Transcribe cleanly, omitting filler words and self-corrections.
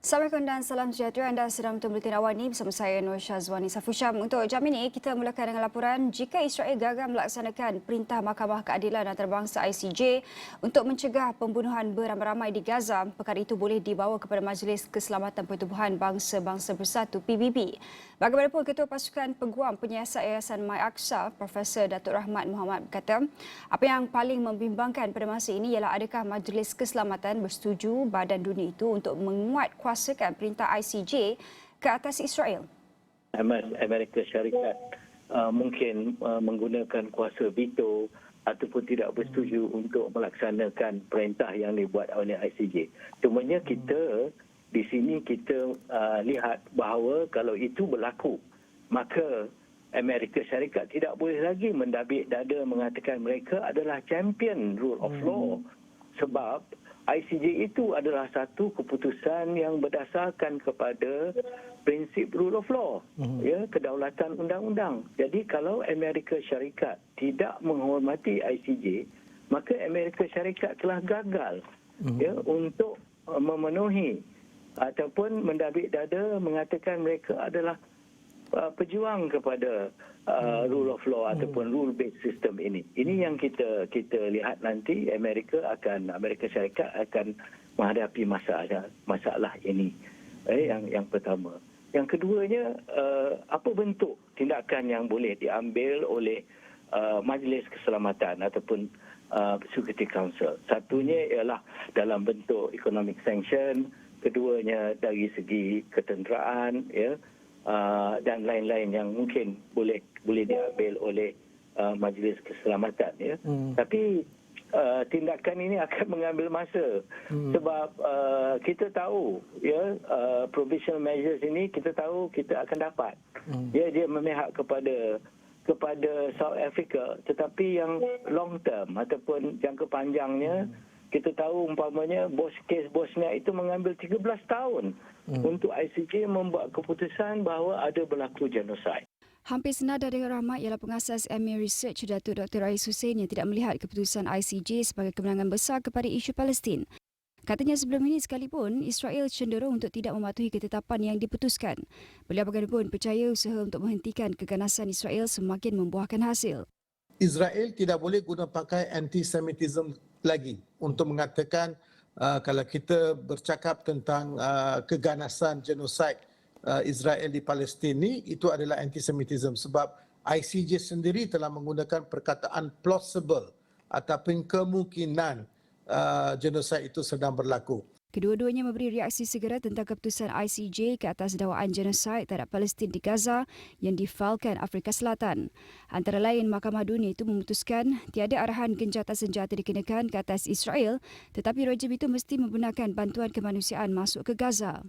Assalamualaikum dan salam sejahtera. Anda sedang menonton Buletin Awal ini bersama saya Nur Syazwani Safusyam. Untuk jam ini, kita mulakan dengan laporan jika Israel gagal melaksanakan perintah Mahkamah Keadilan Antarabangsa ICJ untuk mencegah pembunuhan beramai-ramai di Gaza, perkara itu boleh dibawa kepada Majlis Keselamatan Pertubuhan Bangsa-Bangsa Bersatu PBB. Bagaimanapun, Ketua Pasukan Peguam Penyiasat Yayasan My Aqsa, Profesor Datuk Rahmat Muhammad berkata, apa yang paling membimbangkan pada masa ini ialah adakah Majlis Keselamatan bersetuju badan dunia itu untuk menguatkuasakan perintah ICJ ke atas Israel. Amerika Syarikat mungkin menggunakan kuasa veto ataupun tidak bersetuju untuk melaksanakan perintah yang dibuat oleh ICJ. Cumanya kita di sini kita lihat bahawa kalau itu berlaku, maka Amerika Syarikat tidak boleh lagi mendabik dada mengatakan mereka adalah champion rule of law. Sebab ICJ itu adalah satu keputusan yang berdasarkan kepada prinsip rule of law, ya, kedaulatan undang-undang. Jadi kalau Amerika Syarikat tidak menghormati ICJ, maka Amerika Syarikat telah gagal ya untuk memenuhi ataupun mendabik dada mengatakan mereka adalah pejuang kepada rule of law ataupun rule based system ini. Ini yang kita lihat nanti Amerika Syarikat akan menghadapi masalah ini. Yang pertama. Yang keduanya, apa bentuk tindakan yang boleh diambil oleh Majlis Keselamatan ataupun Security Council. Satunya ialah dalam bentuk economic sanction, keduanya dari segi ketenteraan, ya, dan lain-lain yang mungkin boleh diambil oleh Majlis Keselamatan, ya. Tapi tindakan ini akan mengambil masa sebab kita tahu, ya, provisional measures ini kita tahu kita akan dapat. Ya, dia memihak kepada South Africa, tetapi yang long term ataupun jangka panjangnya kita tahu umpamanya kes Bosnia itu mengambil 13 tahun untuk ICJ membuat keputusan bahawa ada berlaku genosid. Hampir senada dengan Rahmat ialah pengasas MA Research Datuk Dr. Rais Hussein yang tidak melihat keputusan ICJ sebagai kemenangan besar kepada isu Palestin. Katanya sebelum ini sekalipun, Israel cenderung untuk tidak mematuhi ketetapan yang diputuskan. Beliau bagaimanapun percaya usaha untuk menghentikan keganasan Israel semakin membuahkan hasil. Israel tidak boleh guna pakai anti-Semitism lagi untuk mengatakan kalau kita bercakap tentang keganasan genosid Israel di Palestin ni, itu adalah anti-Semitism sebab ICJ sendiri telah menggunakan perkataan plausible ataupun kemungkinan genosid itu sedang berlaku. Kedua-duanya memberi reaksi segera tentang keputusan ICJ ke atas dakwaan genosid terhadap Palestin di Gaza yang difailkan Afrika Selatan. Antara lain, Mahkamah Dunia itu memutuskan tiada arahan gencatan senjata dikenakan ke atas Israel, tetapi rejim itu mesti membenarkan bantuan kemanusiaan masuk ke Gaza.